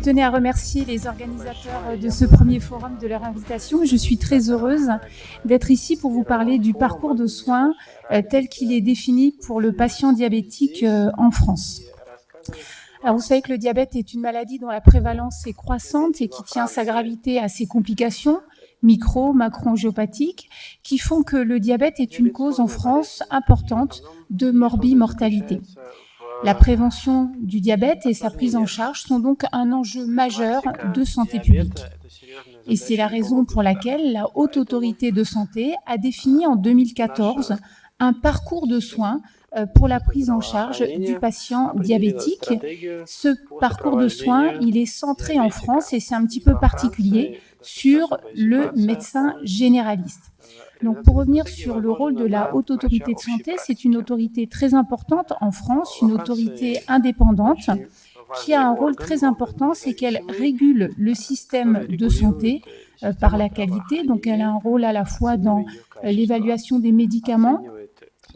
tenais à remercier les organisateurs de ce premier forum de leur invitation. Je suis très heureuse d'être ici pour vous parler du parcours de soins tel qu'il est défini pour le patient diabétique en France. Alors, vous savez que le diabète est une maladie dont la prévalence est croissante et qui tient sa gravité à ses complications macro-angiopathiques qui font que le diabète est une cause en France importante de morbimortalité. La prévention du diabète et sa prise en charge sont donc un enjeu majeur de santé publique. Et c'est la raison pour laquelle la Haute Autorité de Santé a défini en 2014 un parcours de soins pour la prise en charge du patient diabétique. Ce parcours de soins, il est centré en France et c'est un petit peu particulier sur le médecin généraliste. Donc, pour revenir sur le rôle de la Haute Autorité de Santé, c'est une autorité très importante en France, une autorité indépendante qui a un rôle très important, c'est qu'elle régule le système de santé par la qualité. Donc, elle a un rôle à la fois dans l'évaluation des médicaments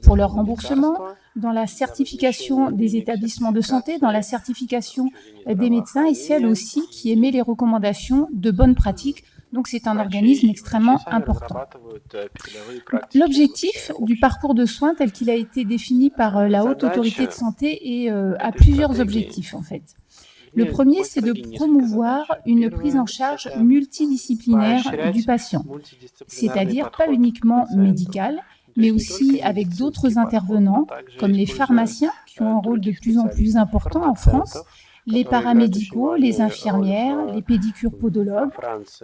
pour leur remboursement, dans la certification des établissements de santé, dans la certification des médecins, et c'est elle aussi qui émet les recommandations de bonnes pratiques. Donc, c'est un organisme extrêmement important. L'objectif du parcours de soins tel qu'il a été défini par la Haute Autorité de Santé a plusieurs objectifs, en fait. Le premier, c'est de promouvoir une prise en charge multidisciplinaire du patient, c'est-à-dire pas uniquement médicale, mais aussi avec d'autres intervenants, comme les pharmaciens, qui ont un rôle de plus en plus important en France, les paramédicaux, les infirmières, les pédicures podologues,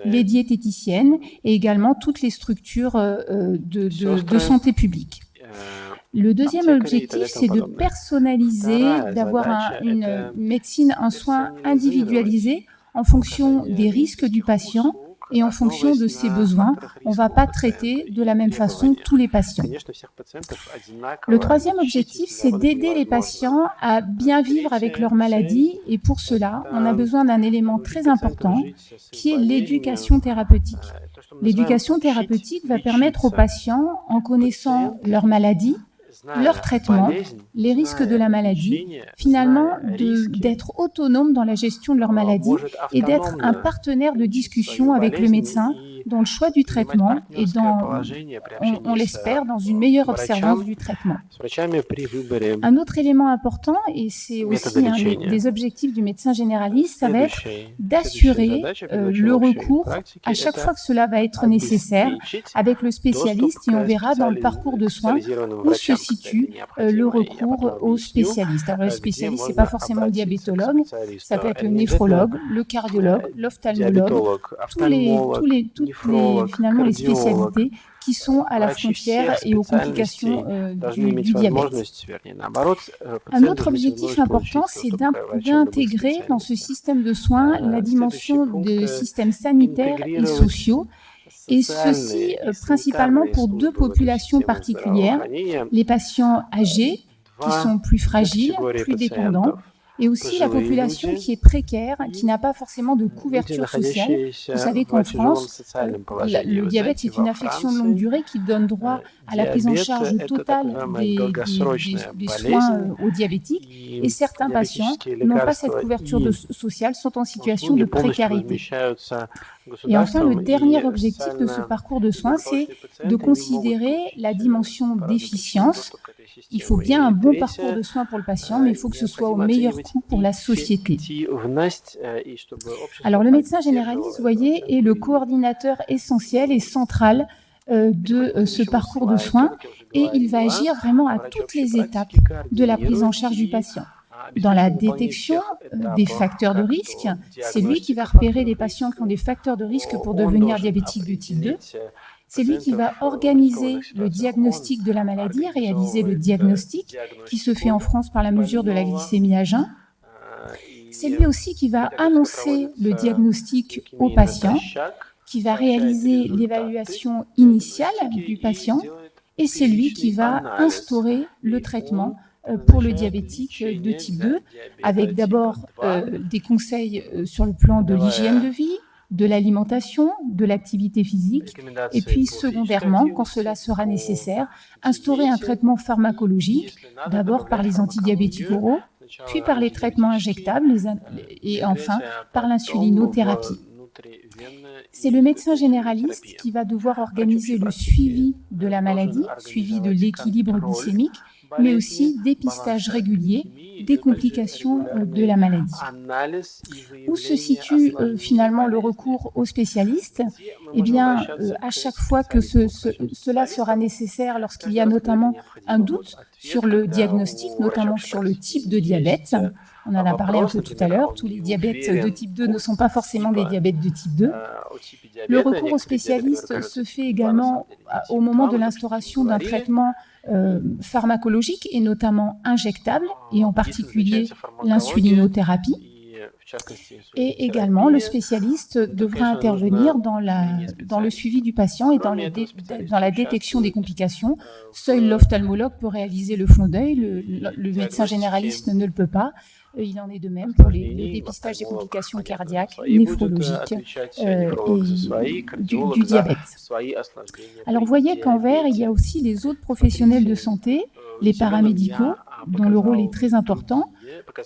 les diététiciennes et également toutes les structures de santé publique. Le deuxième objectif, c'est de personnaliser, d'avoir une médecine, un soin individualisé en fonction des risques du patient et en fonction de ses besoins. On ne va pas traiter de la même façon tous les patients. Le troisième objectif, c'est d'aider les patients à bien vivre avec leur maladie et pour cela, on a besoin d'un élément très important qui est l'éducation thérapeutique. L'éducation thérapeutique va permettre aux patients, en connaissant leur maladie, leur traitement, les risques de la maladie, finalement d'être autonomes dans la gestion de leur maladie et d'être un partenaire de discussion avec le médecin dans le choix du traitement et on l'espère, dans une meilleure observance du traitement. Un autre élément important, et c'est aussi un des objectifs du médecin généraliste, ça va être d'assurer le recours à chaque fois que cela va être nécessaire avec le spécialiste et on verra dans le parcours de soins où se situe le recours au spécialiste. Alors le spécialiste, ce n'est pas forcément le diabétologue, ça peut être le néphrologue, le cardiologue, l'ophtalmologue, finalement les spécialités qui sont à la frontière et aux complications du diabète. Un autre objectif important, c'est d'intégrer dans ce système de soins la dimension des systèmes sanitaires et sociaux, et ceci principalement pour deux populations particulières, les patients âgés qui sont plus fragiles, plus dépendants, et aussi la population qui est précaire, qui n'a pas forcément de couverture sociale. Vous savez qu'en France, le diabète, c'est une affection de longue durée qui donne droit à la prise en charge totale des soins aux diabétiques. Et certains patients n'ont pas cette couverture sociale, sont en situation de précarité. Et enfin, le dernier objectif de ce parcours de soins, c'est de considérer la dimension d'efficience. Il faut bien un bon parcours de soins pour le patient, mais il faut que ce soit au meilleur coût pour la société. Alors, le médecin généraliste, vous voyez, est le coordinateur essentiel et central de ce parcours de soins et il va agir vraiment à toutes les étapes de la prise en charge du patient. Dans la détection des facteurs de risque, c'est lui qui va repérer les patients qui ont des facteurs de risque pour devenir diabétiques de type 2. C'est lui qui va organiser le diagnostic de la maladie, réaliser le diagnostic qui se fait en France par la mesure de la glycémie à jeun. C'est lui aussi qui va annoncer le diagnostic au patient, qui va réaliser l'évaluation initiale du patient et c'est lui qui va instaurer le traitement pour le diabétique de type 2, avec d'abord des conseils sur le plan de l'hygiène de vie, de l'alimentation, de l'activité physique, et puis secondairement, quand cela sera nécessaire, instaurer un traitement pharmacologique, d'abord par les antidiabétiques oraux, puis par les traitements injectables et enfin par l'insulinothérapie. C'est le médecin généraliste qui va devoir organiser le suivi de la maladie, suivi de l'équilibre glycémique, mais aussi dépistage régulier des complications de la maladie. Où se situe finalement le recours aux spécialistes? Eh bien, à chaque fois que cela sera nécessaire lorsqu'il y a notamment un doute sur le diagnostic, notamment sur le type de diabète. On en a parlé un peu tout à l'heure, tous les diabètes de type 2 ne sont pas forcément des diabètes de type 2. Le recours aux spécialistes se fait également au moment de l'instauration d'un traitement pharmacologique et notamment injectable, et en particulier l'insulinothérapie. Et également, le spécialiste devra intervenir dans le suivi du patient et dans la détection des complications. Seul l'ophtalmologue peut réaliser le fond d'œil, le médecin généraliste ne le peut pas. Il en est de même pour les dépistages des complications cardiaques, néphrologiques et du diabète. Alors, vous voyez qu'en vert, il y a aussi les autres professionnels de santé, les paramédicaux, dont le rôle est très important,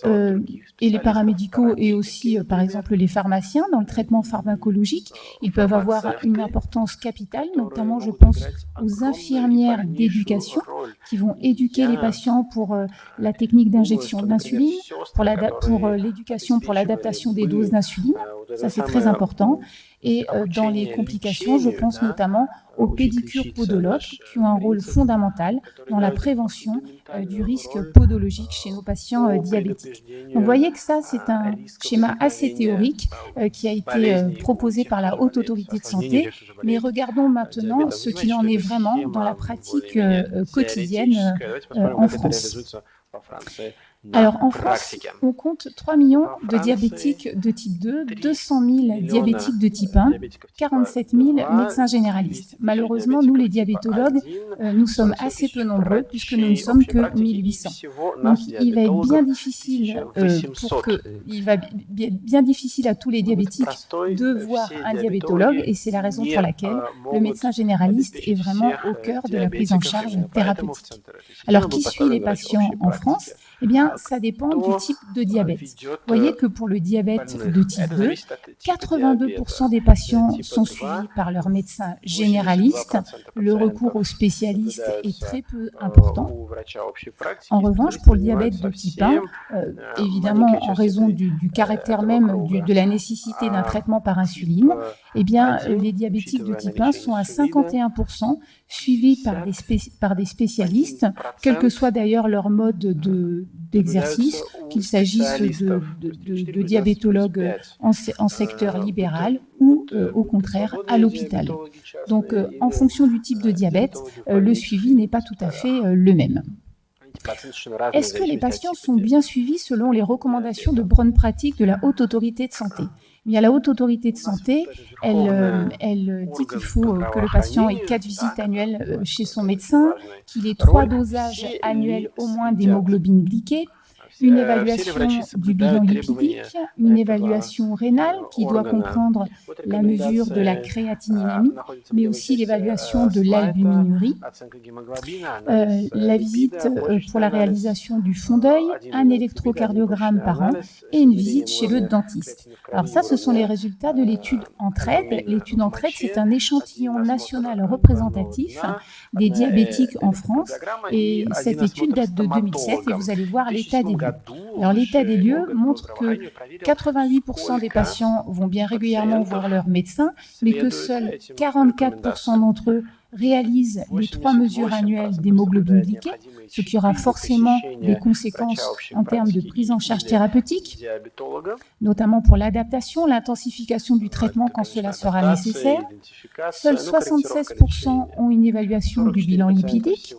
et les paramédicaux et aussi, par exemple, les pharmaciens dans le traitement pharmacologique. Ils peuvent avoir une importance capitale, notamment, je pense, aux infirmières d'éducation qui vont éduquer les patients pour la technique d'injection d'insuline, pour l'éducation, pour l'adaptation des doses d'insuline. Ça, c'est très important. Et dans les complications, je pense notamment aux pédicures podologues qui ont un rôle fondamental dans la prévention du risque podologique chez nos patients diabétiques. Donc, vous voyez que ça, c'est un schéma assez théorique qui a été proposé par la Haute Autorité de Santé. Mais regardons maintenant ce qu'il en est vraiment dans la pratique quotidienne en France. Alors, en France, on compte 3 millions de diabétiques de type 2, 200 000 diabétiques de type 1, 47 000 médecins généralistes. Malheureusement, nous, les diabétologues, nous sommes assez peu nombreux puisque nous ne sommes que 1800. Donc, il va être bien difficile à tous les diabétiques de voir un diabétologue et c'est la raison pour laquelle le médecin généraliste est vraiment au cœur de la prise en charge thérapeutique. Alors, qui suit les patients en France? Eh bien, ça dépend du type de diabète. Vous voyez que pour le diabète de type 2, 82% des patients sont suivis par leur médecin généraliste. Le recours aux spécialistes est très peu important. En revanche, pour le diabète de type 1, évidemment, en raison du caractère même de la nécessité d'un traitement par insuline, eh bien, les diabétiques de type 1 sont à 51% suivis par des spécialistes, quel que soit d'ailleurs leur mode d'exercice, qu'il s'agisse de diabétologues en secteur libéral ou au contraire à l'hôpital. Donc en fonction du type de diabète, le suivi n'est pas tout à fait le même. Est-ce que les patients sont bien suivis selon les recommandations de bonne pratique de la Haute Autorité de Santé? Eh bien, la Haute Autorité de Santé, elle dit qu'il faut que le patient ait 4 visites annuelles chez son médecin, qu'il ait 3 dosages annuels au moins d'hémoglobine glyquée, une évaluation du bilan lipidique, une évaluation rénale qui doit comprendre la mesure de la créatinémie, mais aussi l'évaluation de l'albuminurie, la visite pour la réalisation du fond d'œil, un électrocardiogramme par an et une visite chez le dentiste. Alors ça, ce sont les résultats de l'étude Entraide. L'étude Entraide, c'est un échantillon national représentatif des diabétiques en France et cette étude date de 2007 et vous allez voir l'état des lieux. Alors l'état des lieux montre que 88% des patients vont bien régulièrement voir leur médecin, mais que seuls 44% d'entre eux réalisent les 3 mesures annuelles d'hémoglobine glyquée, ce qui aura forcément des conséquences en termes de prise en charge thérapeutique, notamment pour l'adaptation, l'intensification du traitement quand cela sera nécessaire. Seuls 76% ont une évaluation du bilan lipidique,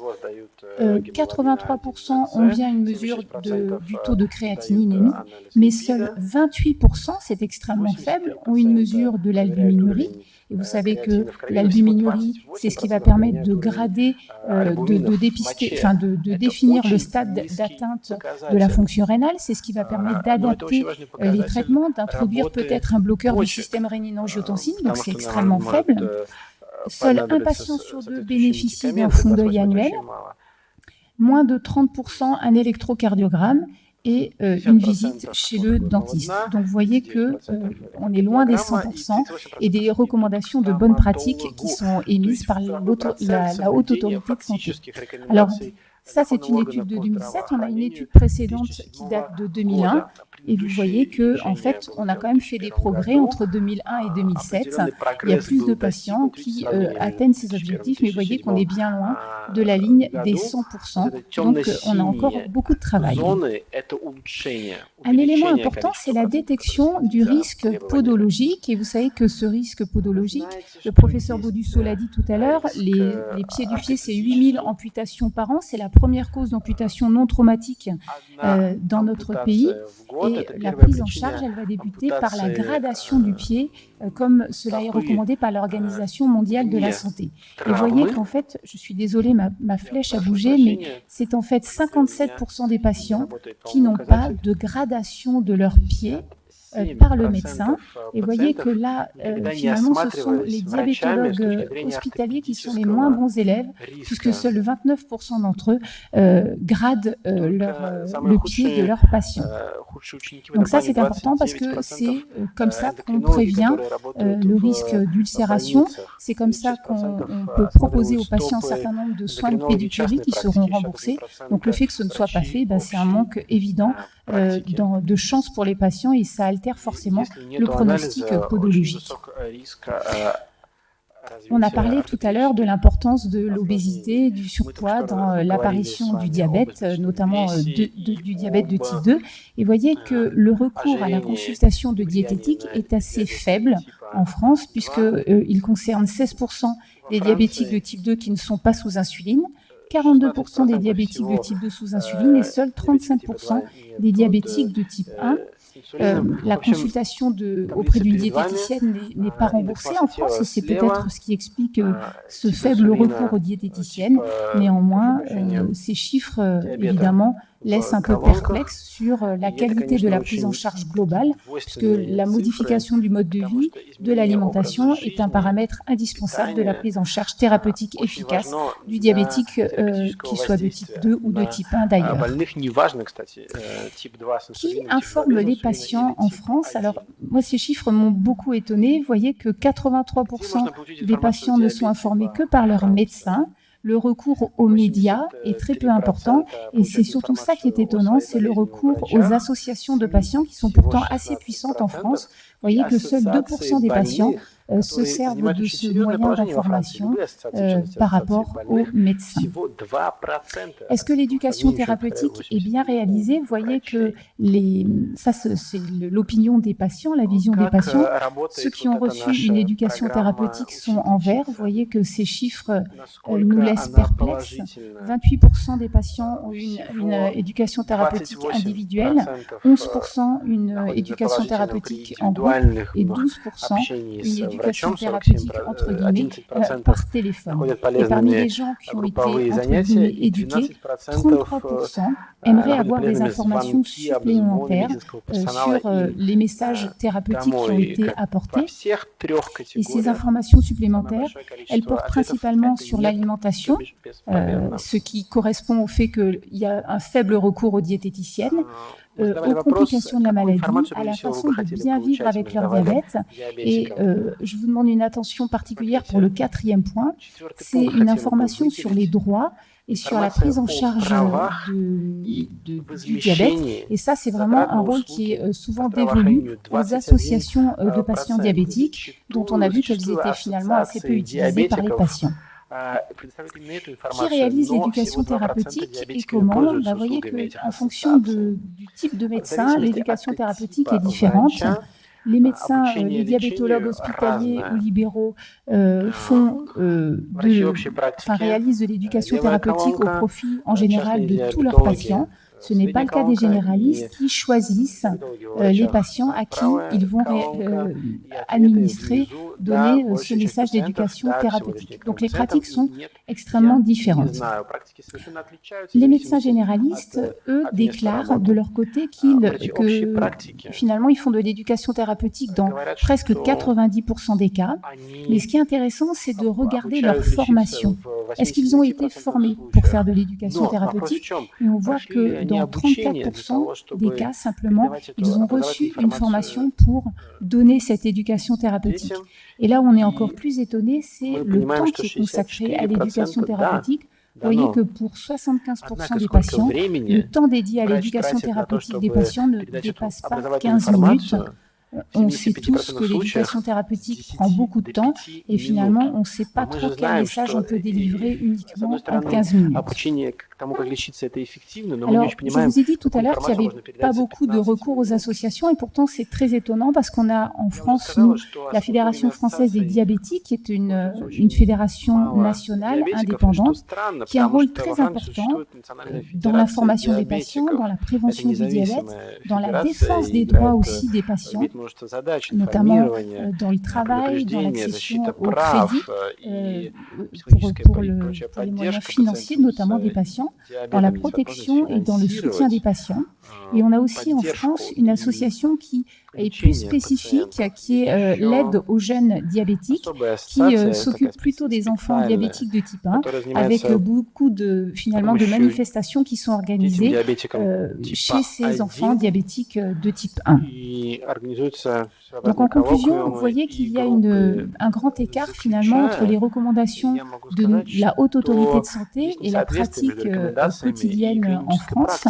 83% ont bien une mesure du taux de créatinémie, mais seuls 28%, c'est extrêmement faible, ont une mesure de l'albuminurie. Et vous savez que l'albuminurie, c'est ce qui va permettre de grader, de définir le stade d'atteinte de la fonction rénale. C'est ce qui va permettre d'adapter les traitements, d'introduire peut-être un bloqueur du système rénine-angiotensine, donc c'est extrêmement faible. Seul un patient sur 2 bénéficie d'un fond d'œil annuel, moins de 30% un électrocardiogramme et une visite chez le dentiste. Donc vous voyez qu'on est loin des 100% et des recommandations de bonnes pratiques qui sont émises par la Haute Autorité de Santé. Alors, ça, c'est une étude de 2007. On a une étude précédente qui date de 2001. Et vous voyez qu'en fait, on a quand même fait des progrès entre 2001 et 2007. Il y a plus de patients qui atteignent ces objectifs, mais vous voyez qu'on est bien loin de la ligne des 100%. Donc, on a encore beaucoup de travail. Un élément important, c'est la détection du risque podologique. Et vous savez que ce risque podologique, le professeur Baudusso l'a dit tout à l'heure, les pieds du pied, c'est 8000 amputations par an. C'est la première cause d'amputation non traumatique dans notre pays. Et la prise en charge, elle va débuter par la gradation du pied, comme cela est recommandé par l'Organisation mondiale de la santé. Et vous voyez qu'en fait, je suis désolée, ma flèche a bougé, mais c'est en fait 57% des patients qui n'ont pas de gradation de leurs pieds par le médecin. Et vous voyez que là, finalement, ce sont les diabétologues hospitaliers qui sont les moins bons élèves, puisque seuls 29% d'entre eux gradent le pied de leurs patients. Donc ça, c'est important parce que c'est comme ça qu'on prévient le risque d'ulcération. C'est comme ça qu'on peut proposer aux patients un certain nombre de soins de pédicure qui seront remboursés. Donc le fait que ce ne soit pas fait, c'est un manque évident de chance pour les patients et ça altère forcément le pronostic podologique. On a parlé tout à l'heure de l'importance de l'obésité, du surpoids dans l'apparition du diabète, notamment du diabète de type 2. Et voyez que le recours à la consultation de diététique est assez faible en France, puisqu'il concerne 16% des diabétiques de type 2 qui ne sont pas sous insuline, 42% des diabétiques de type 2 sous insuline et seuls 35% des diabétiques de type 1. La consultation auprès d'une diététicienne n'est pas remboursée en France et c'est peut-être ce qui explique ce faible recours aux diététiciennes. Néanmoins, ces chiffres, évidemment, laissent un peu perplexe sur la qualité de la prise en charge globale, puisque la modification du mode de vie, de l'alimentation, est un paramètre indispensable de la prise en charge thérapeutique efficace du diabétique, qu'il soit de type 2 ou de type 1 d'ailleurs. Qui informe les patients en France? Alors, moi, ces chiffres m'ont beaucoup étonnée. Vous voyez que 83% des patients ne sont informés que par leur médecin. Le recours aux médias est très peu important et c'est surtout ça qui est étonnant, c'est le recours aux associations de patients qui sont pourtant assez puissantes en France. Vous voyez que seuls 2% des patients se servent de ce moyen d'information par rapport aux médecins. Est-ce que l'éducation thérapeutique est bien réalisée? Vous voyez que ça, c'est l'opinion des patients, la vision des patients. Ceux qui ont reçu une éducation thérapeutique sont en vert. Vous voyez que ces chiffres nous laissent perplexes. 28% des patients ont une éducation thérapeutique individuelle, 11% une éducation thérapeutique en groupe et 12% une éducation thérapeutique entre guillemets par téléphone. Et parmi les gens qui ont été entre guillemets éduqués, 33% aimeraient avoir des informations supplémentaires sur les messages thérapeutiques qui ont été apportés. Et ces informations supplémentaires, elles portent principalement sur l'alimentation, ce qui correspond au fait qu'il y a un faible recours aux diététiciennes, aux complications de la maladie, à la façon de bien vivre avec leur diabète. Et je vous demande une attention particulière pour le 4e point, c'est une information sur les droits et sur la prise en charge du diabète. Et ça, c'est vraiment un rôle qui est souvent dévolu aux associations de patients diabétiques, dont on a vu qu'elles étaient finalement assez peu utilisées par les patients. Qui réalise l'éducation thérapeutique et comment? Vous voyez qu'en fonction du type de médecin, l'éducation thérapeutique est différente. Les médecins, les diabétologues hospitaliers ou libéraux réalisent de l'éducation thérapeutique au profit en général de tous leurs patients. Ce n'est pas le cas des généralistes qui choisissent les patients à qui ils vont administrer donner ce message d'éducation thérapeutique. Donc les pratiques sont extrêmement différentes. Les médecins généralistes, eux, déclarent de leur côté que finalement ils font de l'éducation thérapeutique dans presque 90% des cas. Mais ce qui est intéressant, c'est de regarder leur formation. Est-ce qu'ils ont été formés pour faire de l'éducation thérapeutique? Et on voit que dans 34% des cas, simplement, ils ont reçu une formation pour donner cette éducation thérapeutique. Et là où on est encore plus étonné, c'est le temps qui est consacré à l'éducation thérapeutique. Vous voyez que pour 75% des patients, le temps dédié à l'éducation thérapeutique des patients ne dépasse pas 15 minutes. On sait tous que l'éducation thérapeutique prend beaucoup de temps et finalement, on ne sait pas trop quel message on peut délivrer uniquement en 15 minutes. Alors, je vous ai dit tout à l'heure qu'il n'y avait pas beaucoup de recours aux associations et pourtant, c'est très étonnant parce qu'on a en France, nous, la Fédération française des diabétiques, qui est une fédération nationale indépendante, qui a un rôle très important dans l'information des patients, dans la prévention du diabète, dans la défense des droits aussi des patients, notamment dans le travail, dans l'accession au crédit, pour les moyens financiers, notamment des patients, dans la protection et dans le soutien des patients. Et on a aussi en France une association qui est plus spécifique, qui est l'aide aux jeunes diabétiques, qui s'occupe plutôt des enfants diabétiques de type 1, avec beaucoup de manifestations qui sont organisées chez ces enfants diabétiques de type 1. Donc en conclusion, vous voyez qu'il y a un grand écart finalement entre les recommandations de la Haute Autorité de Santé et la pratique quotidienne en France.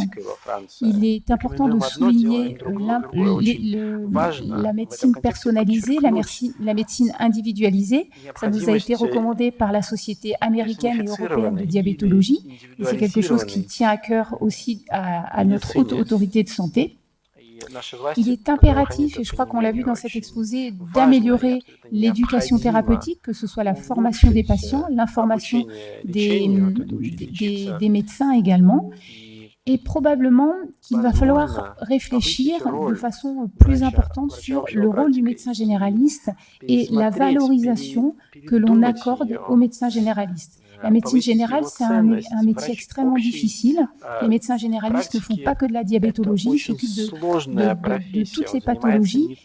Il est important de souligner la médecine personnalisée, la médecine individualisée. Ça nous a été recommandé par la Société américaine et européenne de diabétologie. Et c'est quelque chose qui tient à cœur aussi à notre Haute Autorité de Santé. Il est impératif, et je crois qu'on l'a vu dans cet exposé, d'améliorer l'éducation thérapeutique, que ce soit la formation des patients, l'information des médecins également. Et probablement qu'il va falloir réfléchir de façon plus importante sur le rôle du médecin généraliste et la valorisation que l'on accorde aux médecins généralistes. La médecine générale, c'est un métier extrêmement difficile. Les médecins généralistes ne font pas que de la diabétologie, ils s'occupent de toutes les pathologies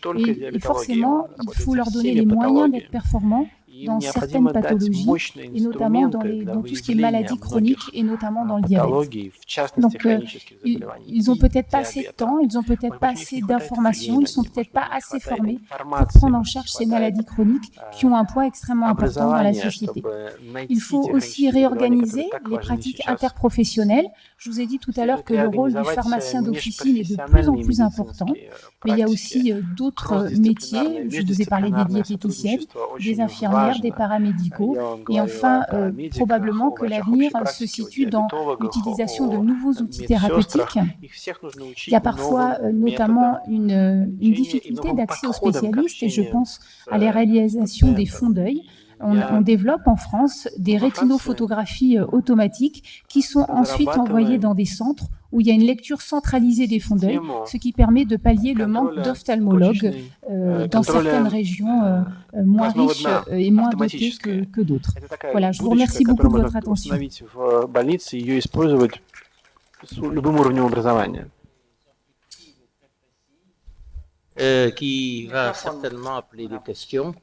et forcément, il faut leur donner les moyens d'être performants dans certaines pathologies, et notamment dans tout ce qui est maladies chroniques, et notamment dans le diabète. Donc, ils n'ont peut-être pas assez de temps, ils n'ont peut-être pas assez d'informations, ils ne sont peut-être pas assez formés pour prendre en charge ces maladies chroniques qui ont un poids extrêmement important dans la société. Il faut aussi réorganiser les pratiques interprofessionnelles. Je vous ai dit tout à l'heure que le rôle du pharmacien d'officine est de plus en plus important, mais il y a aussi d'autres métiers. Je vous ai parlé des diététiciennes, des infirmières, des paramédicaux, et enfin, probablement que l'avenir se situe dans l'utilisation de nouveaux outils thérapeutiques. Il y a parfois notamment une difficulté d'accès aux spécialistes, et je pense à la réalisation des fonds d'œil. On développe en France des rétinophotographies automatiques qui sont ensuite envoyées dans des centres où il y a une lecture centralisée des fonds d'œil, ce qui permet de pallier le manque d'ophtalmologues dans certaines régions moins riches et moins dotées que d'autres. Voilà, je vous remercie beaucoup de votre attention. Qui va certainement appeler des questions.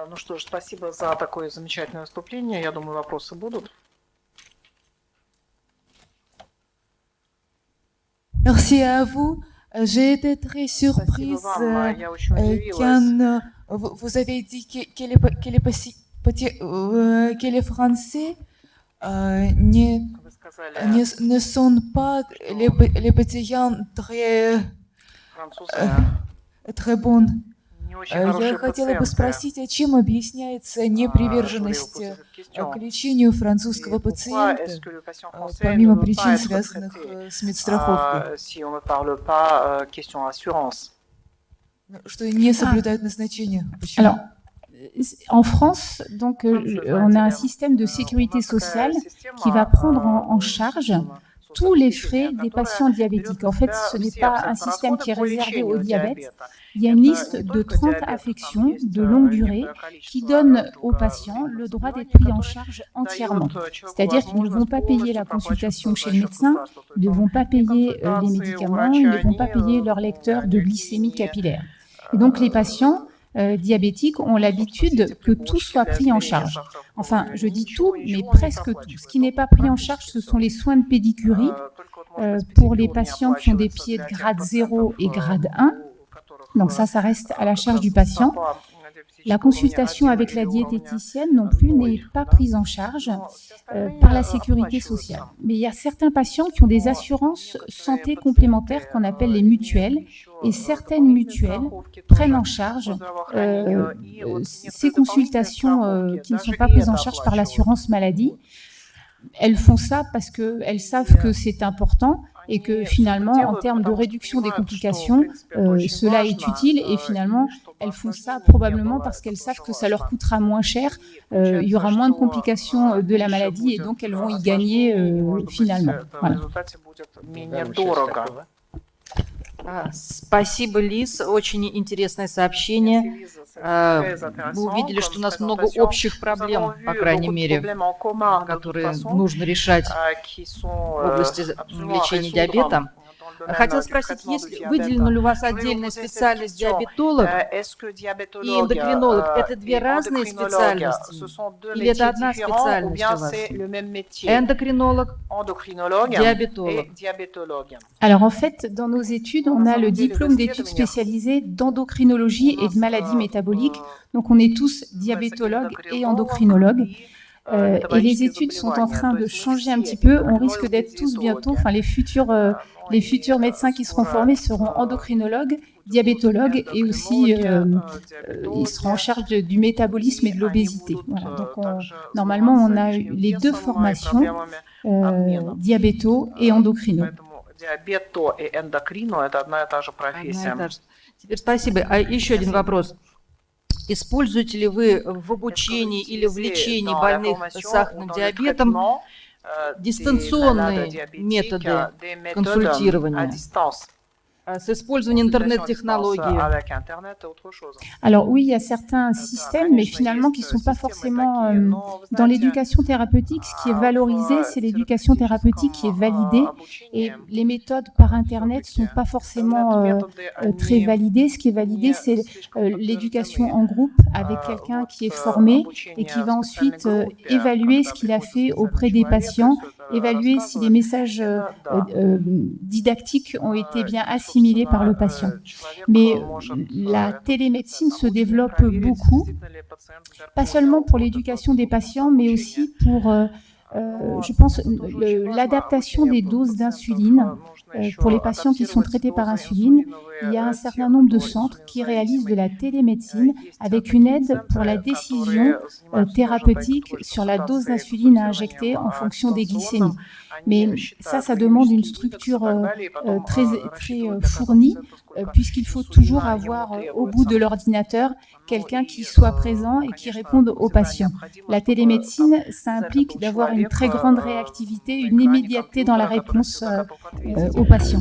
Ну что ж, спасибо за такое замечательное выступление. Я думаю, вопросы будут. Merci à vous. J'ai été très surprise quand vous avez dit que les Français ne sont pas les patients très bons. Я хотела бы спросить, чем объясняется неприверженность к лечению французского пациента, помимо причин, связанных с медстраховкой, что не соблюдают назначение? Alors, en France, donc, on a un système de sécurité sociale qui va prendre en charge tous les frais des patients diabétiques. En fait, ce n'est pas un système qui est réservé au diabète. Il y a une liste de 30 affections de longue durée qui donne aux patients le droit d'être pris en charge entièrement. C'est-à-dire qu'ils ne vont pas payer la consultation chez le médecin, ils ne vont pas payer les médicaments, ils ne vont pas payer leur lecteur de glycémie capillaire. Et donc les patients diabétiques ont l'habitude que tout soit pris en charge. Enfin, je dis tout, mais presque tout. Ce qui n'est pas pris en charge, ce sont les soins de pédicurie pour les patients qui ont des pieds de grade 0 et grade 1. Donc ça reste à la charge du patient. La consultation avec la diététicienne non plus n'est pas prise en charge par la sécurité sociale. Mais il y a certains patients qui ont des assurances santé complémentaires qu'on appelle les mutuelles, et certaines mutuelles prennent en charge ces consultations qui ne sont pas prises en charge par l'assurance maladie. Elles font ça parce qu'elles savent que c'est important et que finalement, en termes de réduction des complications, cela est utile et finalement, elles font ça probablement parce qu'elles savent que ça leur coûtera moins cher, il y aura moins de complications de la maladie et donc elles vont y gagner finalement. Voilà. Спасибо, Лиз. Очень интересное сообщение. Мы увидели, что у нас много общих проблем, по крайней мере, которые нужно решать в области лечения диабета. Хотела спросить, выделена ли у вас отдельная специальность диабетолог и эндокринолог? Это две разные специальности? Или это одна специальность у вас? Эндокринолог, диабетолог. Alors en fait, dans nos études, on a le diplôme d'études spécialisées d'endocrinologie et de maladies métaboliques. Donc on est tous diabétologues et endocrinologues. Et les études sont en train de changer un petit peu. On risque d'être tous bientôt, enfin les futurs médecins qui seront formés seront endocrinologues, diabétologues et aussi ils seront en charge du métabolisme et de l'obésité. Voilà. Donc normalement, on a les deux formations, diabéto et endocrino. Диабето и эндокрино – это одна и та же профессия. Теперь спасибо. А еще один вопрос. Используете ли вы в обучении или в лечении больных с сахарным диабетом дистанционные методы консультирования с использованием интернет-технологий? Alors oui, il y a certains systèmes, mais finalement qui ne sont pas forcément dans l'éducation thérapeutique. Ce qui est valorisé, c'est l'éducation thérapeutique qui est validée. Et les méthodes par Internet ne sont pas forcément très validées. Ce qui est validé, c'est l'éducation en groupe avec quelqu'un qui est formé et qui va ensuite évaluer ce qu'il a fait auprès des patients, évaluer si les messages didactiques ont été bien assimilés par le patient. Mais la télémédecine se développe beaucoup, pas seulement pour l'éducation des patients, mais aussi pour, je pense, l'adaptation des doses d'insuline. Pour les patients qui sont traités par insuline, il y a un certain nombre de centres qui réalisent de la télémédecine avec une aide pour la décision thérapeutique sur la dose d'insuline à injecter en fonction des glycémies. Mais ça demande une structure très fournie, puisqu'il faut toujours avoir au bout de l'ordinateur quelqu'un qui soit présent et qui réponde aux patients. La télémédecine, ça implique d'avoir une très grande réactivité, une immédiateté dans la réponse aux patients.